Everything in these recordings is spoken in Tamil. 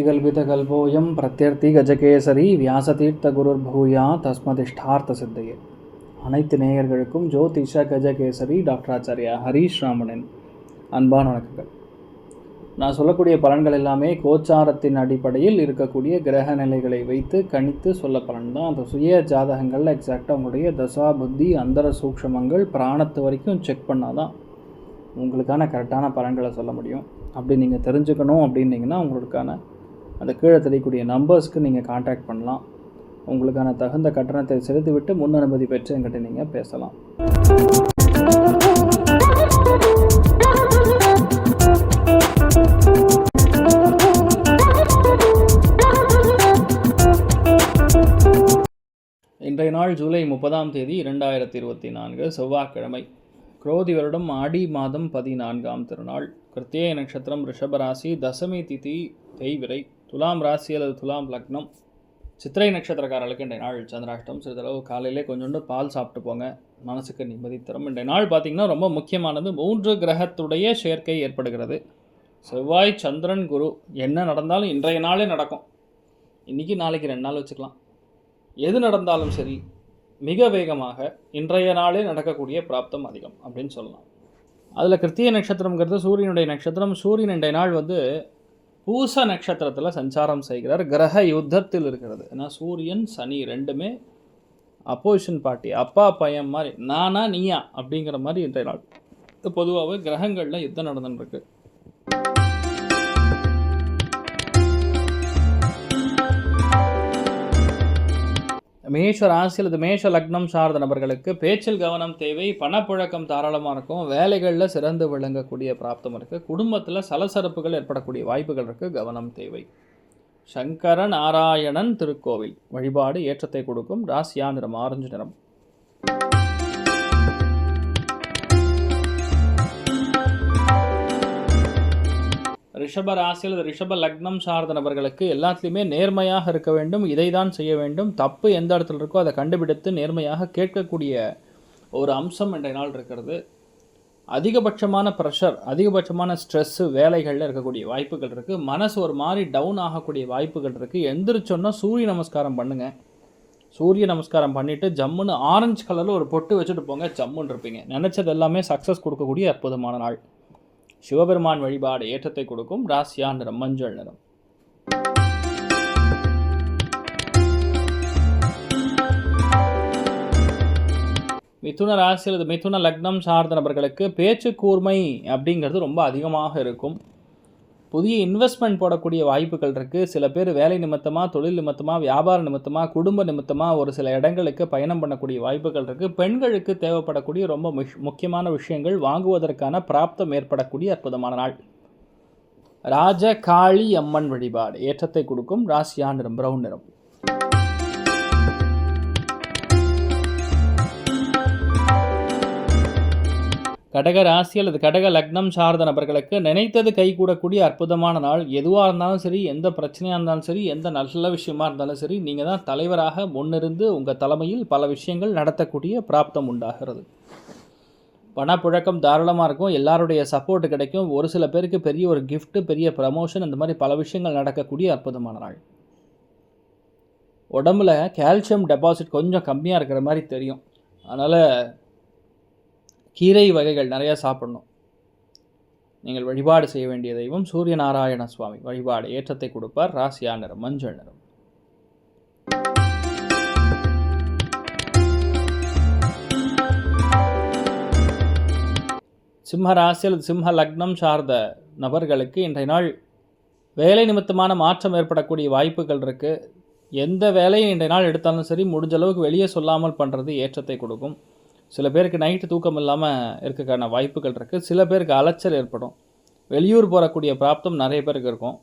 कल्पितकल्पोऽयं प्रत्यर्थी கஜகேசரி வியாசதீர்த்த குருர்பூயா தஸ்மதிஷ்டார்த்த சித்தையே. அனைத்து நேயர்களுக்கும் ஜோதிஷ கஜகேசரி டாக்டர் ஆச்சாரியா ஹரீஷ் ராமனின் அன்பான வணக்கங்கள். நான் சொல்லக்கூடிய பலன்கள் எல்லாமே கோச்சாரத்தின் அடிப்படையில் இருக்கக்கூடிய கிரக நிலைகளை வைத்து கணித்து சொல்ல பலன் தான். அந்த சுய ஜாதகங்களில் எக்ஸாக்டாக உங்களுடைய தசா புத்தி அந்தர சூக்ஷமங்கள் பிராணத்து வரைக்கும் செக் பண்ணால் தான் உங்களுக்கான கரெக்டான பலன்களை சொல்ல முடியும். அப்படி நீங்கள் தெரிஞ்சுக்கணும் அப்படின்னீங்கன்னா உங்களுக்கான அந்த கீழே தெரியக்கூடிய நம்பர்ஸ்க்கு நீங்கள் காண்டாக்ட் பண்ணலாம். உங்களுக்கான தகுந்த கட்டணத்தை செலுத்திவிட்டு முன் அனுமதி பெற்று என்கிட்ட நீங்கள் பேசலாம். இன்றைய நாள் ஜூலை 30 2024 செவ்வாய்க்கிழமை. குரோதி வருடம் ஆடி மாதம் 14ஆம் திருநாள். கிருத்திகை நட்சத்திரம், ரிஷபராசி, தசமி திதி தேய்விரை, துலாம் ராசி அல்லது துலாம் லக்னம். சித்திரை நட்சத்திரக்காரர்களுக்கு இன்றைய நாள் சந்திராஷ்டம். சிறிதளவு காலையிலே கொஞ்சோண்டு பால் சாப்பிட்டு போங்க, மனசுக்கு நிம்மதி தரும். இன்றைய நாள் பார்த்திங்கன்னா ரொம்ப முக்கியமானது. 3 கிரகத்துடைய சேர்க்கை ஏற்படுகிறது. செவ்வாய், சந்திரன், குரு. என்ன நடந்தாலும் இன்றைய நாளே நடக்கும். இன்றைக்கி நாளைக்கு 2 நாள் வச்சுக்கலாம். எது நடந்தாலும் சரி மிக வேகமாக இன்றைய நாளே நடக்கக்கூடிய பிராப்தம் அதிகம் அப்படின்னு சொல்லலாம். அதில் கிருத்திகை நட்சத்திரங்கிறது சூரியனுடைய நட்சத்திரம். சூரியன் இன்றைய நாள் பூச நட்சத்திரத்தில் சஞ்சாரம் செய்கிறார். கிரக யுத்தத்தில் இருக்கிறது. ஏன்னா சூரியன் சனி ரெண்டுமே அப்போசிஷன் பார்ட்டி, அப்பா பையன் மாதிரி, நானா நீயா அப்படிங்கிற மாதிரி இன்றைய நாள் பொதுவாகவே கிரகங்களில் யுத்தம் நடந்துருக்கு. மேஷ ராசி அல்லது மேஷ லக்னம் சார்ந்த நபர்களுக்கு பேச்சில் கவனம் தேவை. பணப்புழக்கம் தாராளமாக இருக்கும். வேலைகளில் சிறந்து விளங்கக்கூடிய பிராப்தம் இருக்குது. குடும்பத்தில் சலசரப்புகள் ஏற்படக்கூடிய வாய்ப்புகள் இருக்குது. கவனம் தேவை. சங்கர நாராயணன் திருக்கோவில் வழிபாடு ஏற்றத்தை கொடுக்கும். ராசியா நிறம் ஆரஞ்சு நிறம். ரிஷப ராசி அல்லது ரிஷப லக்னம் சார்ந்த நபர்களுக்கு எல்லாத்துலேயுமே நேர்மையாக இருக்க வேண்டும். இதை தான் செய்ய வேண்டும். தப்பு எந்த இடத்துல இருக்கோ அதை கண்டுபிடித்து நேர்மையாக கேட்கக்கூடிய ஒரு அம்சம் இன்றைய நாள் இருக்கிறது. அதிகபட்சமான ப்ரெஷர், அதிகபட்சமான ஸ்ட்ரெஸ்ஸு வேலைகளில் இருக்கக்கூடிய வாய்ப்புகள் இருக்குது. மனசு ஒரு மாதிரி டவுன் ஆகக்கூடிய வாய்ப்புகள் இருக்குது. எந்திரிச்சோன்னா சூரிய நமஸ்காரம் பண்ணுங்கள். சூரிய நமஸ்காரம் பண்ணிவிட்டு ஜம்முன்னு ஆரஞ்சு கலரில் ஒரு பொட்டு வச்சுட்டு போங்க. ஜம்முன்னு இருப்பீங்க. நினச்சது எல்லாமே சக்ஸஸ் கொடுக்கக்கூடிய அற்புதமான நாள். சிவபெருமான் வழிபாடு ஏற்றத்தை கொடுக்கும். ராசியா நிறம் மஞ்சள் நிறம். மிதுன ராசி அல்லது மிதுன லக்னம் சார்ந்த நபர்களுக்கு பேச்சு கூர்மை அப்படிங்கிறது ரொம்ப அதிகமாக இருக்கும். புதிய இன்வெஸ்ட்மெண்ட் போடக்கூடிய வாய்ப்புகள் இருக்குது. சில பேர் வேலை நிமித்தமாக, தொழில் நிமித்தமாக, வியாபார நிமித்தமாக, குடும்ப நிமித்தமாக ஒரு சில இடங்களுக்கு பயணம் பண்ணக்கூடிய வாய்ப்புகள் இருக்குது. பெண்களுக்கு தேவைப்படக்கூடிய ரொம்ப முக்கியமான விஷயங்கள் வாங்குவதற்கான பிராப்தம் ஏற்படக்கூடிய அற்புதமான நாள். ராஜ காளி அம்மன் வழிபாடு ஏற்றத்தை கொடுக்கும். ராசியா நிறம் பிரவுன் நிறம். கடக ராசி அல்லது கடக லக்னம் சார்ந்த நபர்களுக்கு நினைத்தது கைகூடக்கூடிய அற்புதமான நாள். எதுவாக இருந்தாலும் சரி, எந்த பிரச்சனையாக இருந்தாலும் சரி, எந்த நல்ல விஷயமா இருந்தாலும் சரி, நீங்கள் தான் தலைவராக முன்னிருந்து உங்கள் தலைமையில் பல விஷயங்கள் நடத்தக்கூடிய பிராப்தம் உண்டாகிறது. பணப்புழக்கம் தாராளமாக இருக்கும். எல்லாருடைய சப்போர்ட் கிடைக்கும். ஒரு சில பேருக்கு பெரிய ஒரு கிஃப்ட்டு, பெரிய ப்ரமோஷன், இந்த மாதிரி பல விஷயங்கள் நடக்கக்கூடிய அற்புதமான நாள். உடம்புல கால்சியம் டெபாசிட் கொஞ்சம் கம்மியாக இருக்கிற மாதிரி தெரியும். அதனால் கீரை வகைகள் நிறையா சாப்பிடணும். நீங்கள் வழிபாடு செய்ய வேண்டிய தெய்வம் சூரிய நாராயண சுவாமி வழிபாடு ஏற்றத்தை கொடுப்பார். ராசியா நிறம் மஞ்சள் நிறம். சிம்ம ராசி அல்லது சிம்ம லக்னம் சார்ந்த நபர்களுக்கு இன்றைய நாள் வேலை நிமித்தமான மாற்றம் ஏற்படக்கூடிய வாய்ப்புகள் இருக்குது. எந்த வேலையை இன்றைய நாள் எடுத்தாலும் சரி முடிஞ்ச அளவுக்கு வெளியே சொல்லாமல் பண்ணுறது ஏற்றத்தை கொடுக்கும். சில பேருக்கு நைட்டு தூக்கம் இல்லாமல் இருக்கக்கான வாய்ப்புகள் இருக்குது. சில பேருக்கு அலைச்சல் ஏற்படும். வெளியூர் போகக்கூடிய பிராப்தம் நிறைய பேருக்கு இருக்கும்.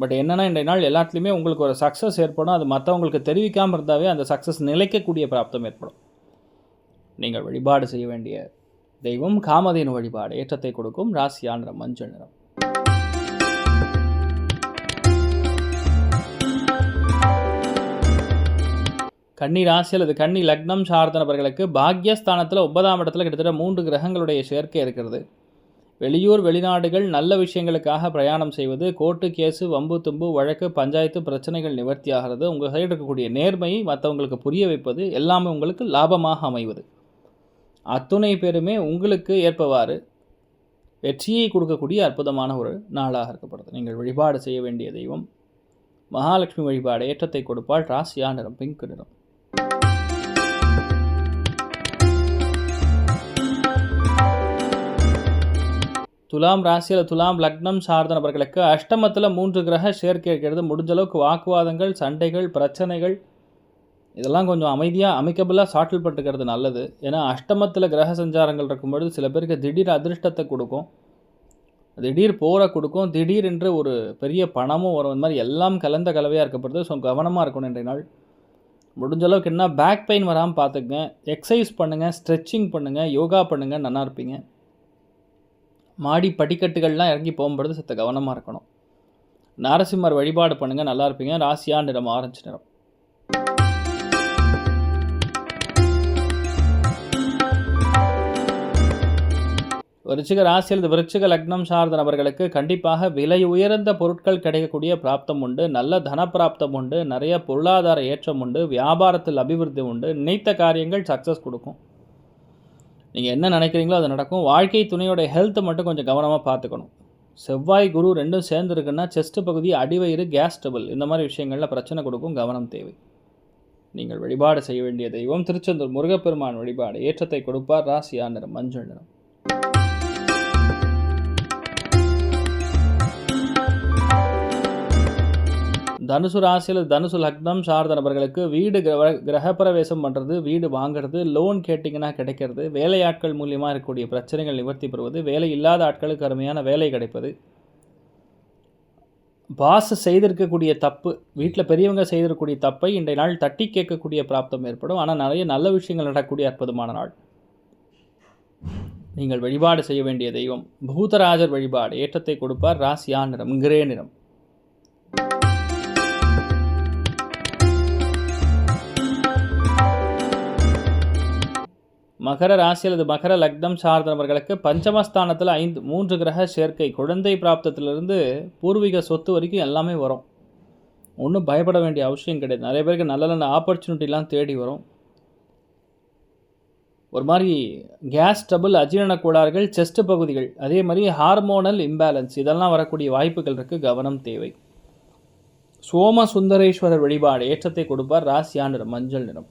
பட் என்னென்னா இன்றைய நாள் எல்லாத்துலேயுமே உங்களுக்கு ஒரு சக்ஸஸ் ஏற்படும். அது மற்றவங்களுக்கு தெரிவிக்காமல் இருந்தாவே அந்த சக்ஸஸ் நிலைக்கக்கூடிய பிராப்தம் ஏற்படும். நீங்கள் வழிபாடு செய்ய வேண்டிய தெய்வம் காமதேனு வழிபாடு ஏற்றத்தை கொடுக்கும். ராசியா நிறம் மஞ்சள் நிறம். கன்னி ராசி அல்லது கன்னி லக்னம் சார்ந்த நபர்களுக்கு பாக்யஸ்தானத்தில் 9ஆம் இடத்துல கிட்டத்தட்ட 3 கிரகங்களுடைய சேர்க்கை இருக்கிறது. வெளியூர் வெளிநாடுகள் நல்ல விஷயங்களுக்காக பிரயாணம் செய்வது, கோர்ட்டு கேஸு வம்பு தும்பு வழக்கு பஞ்சாயத்து பிரச்சனைகள் நிவர்த்தி ஆகிறது, உங்கள் சைடு இருக்கக்கூடிய நேர்மையை மற்றவங்களுக்கு புரிய வைப்பது எல்லாமே உங்களுக்கு லாபமாக அமைவது, அத்துணை பேருமே உங்களுக்கு ஏற்பவாறு வெற்றியை கொடுக்கக்கூடிய அற்புதமான ஒரு நாளாக இருக்கப்படுது. நீங்கள் வழிபாடு செய்ய வேண்டிய தெய்வம் மகாலட்சுமி வழிபாடு ஏற்றத்தை கொடுப்பாள். ராசியா நிறம் பிங்க் நிறம். துலாம் ராசியில் துலாம் லக்னம் சார்ந்த நபர்களுக்கு அஷ்டமத்தில் 3 கிரக சேர்க்கை இருக்கிறது. முடிஞ்சளவுக்கு வாக்குவாதங்கள், சண்டைகள், பிரச்சனைகள் இதெல்லாம் கொஞ்சம் அமைதியாக அமைக்கபிளாக சாட்டில் பட்டுக்கிறது நல்லது. ஏன்னா அஷ்டமத்தில் கிரக சஞ்சாரங்கள் இருக்கும்பொழுது சில பேருக்கு திடீர் அதிர்ஷ்டத்தை கொடுக்கும், திடீர் போரை கொடுக்கும், திடீர் என்று ஒரு பெரிய பணமும் வரும். இந்த மாதிரி எல்லாம் கலந்த கலவையாக இருக்கப்படுது. ஸோ கவனமாக இருக்கணும் இன்றைய நாள். முடிஞ்சளவுக்கு என்ன பேக் பெயின் வராமல் பார்த்துக்குங்க, எக்ஸசைஸ் பண்ணுங்கள், ஸ்ட்ரெச்சிங் பண்ணுங்கள், யோகா பண்ணுங்கள், நல்லா இருப்பீங்க. மாடி படிக்கட்டுகள்லாம் இறங்கி போகும்பொழுது சற்று கவனமாக இருக்கணும். நரசிம்மர் வழிபாடு பண்ணுங்கள், நல்லா இருப்பீங்க. ராசியா நிறம் ஆரஞ்சு நிறம். விருச்சிக ராசியில் விருச்சிக லக்னம் சார்ந்த நபர்களுக்கு கண்டிப்பாக விலை உயர்ந்த பொருட்கள் கிடைக்கக்கூடிய பிராப்தம் உண்டு, நல்ல தன பிராப்தம் உண்டு, நிறைய பொருளாதார ஏற்றம் உண்டு, வியாபாரத்தில் அபிவிருத்தி உண்டு, நினைத்த காரியங்கள் சக்ஸஸ் கொடுக்கும். நீங்கள் என்ன நினைக்கிறீங்களோ அது நடக்கும். வாழ்க்கை துணையோட ஹெல்த்தை மட்டும் கொஞ்சம் கவனமாக பார்த்துக்கணும். செவ்வாய் குரு ரெண்டும் சேர்ந்துருக்குன்னா செஸ்ட் பகுதி, அடிவயிறு, கேஸ் ட்ரபிள் இந்த மாதிரி விஷயங்களில் பிரச்சனை கொடுக்கும். கவனம் தேவை. நீங்கள் வழிபாடு செய்ய வேண்டிய தெய்வம் திருச்செந்தூர் முருகப்பெருமான் வழிபாடு ஏற்றத்தை கொடுப்பார். ராசியா நிறம் மஞ்சள் நிறம். தனுசு ராசியில் தனுசு லக்னம் சார்ந்த நபர்களுக்கு வீடு கிரகப்பிரவேசம் பண்ணுறது, வீடு வாங்கிறது, லோன் கேட்டிங்கன்னா கிடைக்கிறது, வேலையாட்கள் மூலியமாக இருக்கக்கூடிய பிரச்சனைகள் நிவர்த்தி பெறுவது, வேலை இல்லாத ஆட்களுக்கு அருமையான வேலை கிடைப்பது, பாஸ் செய்திருக்கக்கூடிய தப்பு, வீட்டில் பெரியவங்க செய்திருக்கக்கூடிய தப்பை இன்றைய நாள் தட்டி கேட்கக்கூடிய பிராப்தம் ஏற்படும். ஆனால் நிறைய நல்ல விஷயங்கள் நடக்கக்கூடிய அற்புதமான நாள். நீங்கள் வழிபாடு செய்ய வேண்டிய தெய்வம் பூதராஜர் வழிபாடு ஏற்றத்தை கொடுப்பார். ராசியா நிறம் கிரே நிறம். மகர ராசி அல்லது மகர லக்னம் சார்ந்தவர்களுக்கு பஞ்சமஸ்தானத்தில் 3 கிரக சேர்க்கை, குழந்தை பிராப்தத்திலிருந்து பூர்வீக சொத்து வரைக்கும் எல்லாமே வரும். ஒன்றும் பயப்பட வேண்டிய அவசியம் கிடையாது. நிறைய பேருக்கு நல்ல நல்ல ஆப்பர்ச்சுனிட்டிலாம் தேடி வரும். ஒரு மாதிரி கேஸ் ட்ரபிள், அஜீரண கோளாறுகள், செஸ்ட் பகுதிகள், அதே மாதிரி ஹார்மோனல் இம்பேலன்ஸ் இதெல்லாம் வரக்கூடிய வாய்ப்புகள் இருக்குது. கவனம் தேவை. சோம சுந்தரேஸ்வரர் வழிபாடு ஏற்றத்தை கொடுப்பார். ராசியா நிறம் மஞ்சள் நிறம்.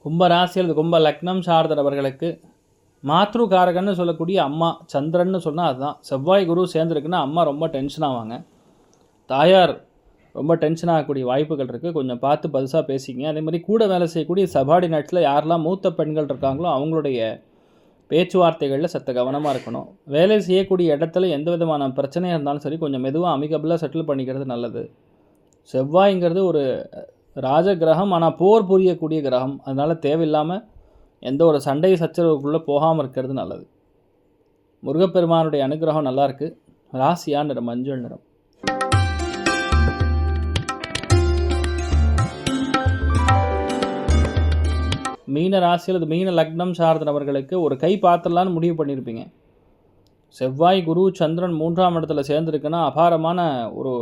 கும்ப ராசியில் கும்ப லக்னம் சார்ந்தவர்களுக்கு மாத்ருகாரகன்னு சொல்லக்கூடிய அம்மா, சந்திரன்னு சொன்னால் அதுதான். செவ்வாய் குரு சேர்ந்துருக்குன்னா அம்மா ரொம்ப டென்ஷன் ஆவாங்க, தாயார் ரொம்ப டென்ஷன் ஆகக்கூடிய வாய்ப்புகள் இருக்குது. கொஞ்சம் பார்த்து பதுசாக பேசிங்க. அதே மாதிரி கூட வேலை செய்யக்கூடிய சபார்டினேட்ஸில் யாரெல்லாம் மூத்த பெண்கள் இருக்காங்களோ அவங்களுடைய பேச்சுவார்த்தைகளில் சற்று கவனமாக இருக்கணும். வேலை செய்யக்கூடிய இடத்துல எந்த விதமான பிரச்சனையாக இருந்தாலும் சரி கொஞ்சம் மெதுவாக அமிகபிளாக செட்டில் பண்ணிக்கிறது நல்லது. செவ்வாய்ங்கிறது ஒரு ராஜ கிரகம், ஆனால் போர் புரியக்கூடிய கிரகம். அதனால் தேவையில்லாமல் எந்த ஒரு சண்டை சச்சரவுக்குள்ளே போகாமல் இருக்கிறது நல்லது. முருகப்பெருமானுடைய அனுகிரகம் நல்லாயிருக்கு. ராசியா நிறம் மஞ்சள் நிறம். மீன ராசியில் மீன லக்னம் சார்ந்த நபர்களுக்கு ஒரு கை பாத்திரலான்னு முடிவு பண்ணியிருப்பீங்க. செவ்வாய் குரு சந்திரன் 3ஆம் இடத்துல சேர்ந்துருக்குன்னா அபாரமான ஒரு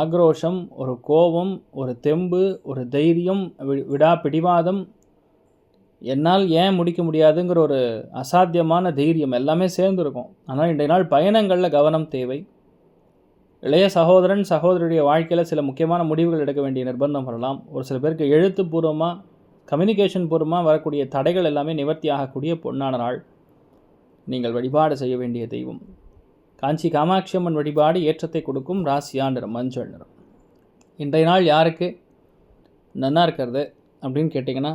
ஆக்ரோஷம், ஒரு கோபம், ஒரு தெம்பு, ஒரு தைரியம், பிடிவாதம், என்னால் ஏன் முடிக்க முடியாதுங்கிற ஒரு அசாத்தியமான தைரியம் எல்லாமே சேர்ந்துருக்கும். ஆனால் இன்றைய நாள் பயணங்களில் கவனம் தேவை. இளைய சகோதரன் சகோதரியுடைய வாழ்க்கையில் சில முக்கியமான முடிவுகள் எடுக்க வேண்டிய நிர்பந்தம் வரலாம். ஒரு சில பேருக்கு எழுத்துப்பூர்வமாக கம்யூனிகேஷன் பூர்வமாக வரக்கூடிய தடைகள் எல்லாமே நிவர்த்தி ஆகக்கூடிய பொன்னான நாள். நீங்கள் வழிபாடு செய்ய வேண்டிய தெய்வம் காஞ்சி காமாட்சி அம்மன் வழிபாடு ஏற்றத்தை கொடுக்கும். ராசியா நிறம் மஞ்சள் நிறம். இன்றைய நாள் யாருக்கு நன்னா இருக்கிறது அப்படின்னு கேட்டிங்கன்னா,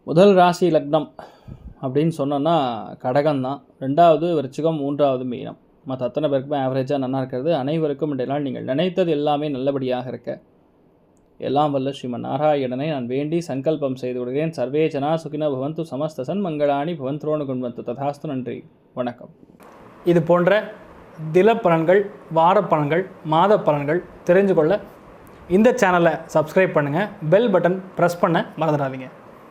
முதல் ராசி லக்னம் அப்படின்னு சொன்னோன்னா கடகம்தான், 2வது விருச்சிகம், 3வது மீனம். மற்ற அத்தனை பேருக்குமே ஆவரேஜாக நன்னா இருக்கிறது. அனைவருக்கும் இன்றைய நாள் நீங்கள் நினைத்தது எல்லாமே நல்லபடியாக இருக்க எல்லாம் வல்ல ஸ்ரீமன் நாராயணனை நான் வேண்டி சங்கல்பம் செய்து விடுகிறேன். சர்வே ஜனா சுகினோ பவந்து, சமஸ்த சன்மங்களானி பவந்த்ரோணு குண்வந்து. ததாஸ்து. நன்றி, வணக்கம். இது போன்ற தில பலன்கள், வார பலன்கள், மாத பலன்கள் தெரிஞ்சு கொள்ள இந்த சேனலை சப்ஸ்கிரைப் பண்ணுங்கள், பெல் பட்டன் ப்ரெஸ் பண்ண மறந்துடாதீங்க.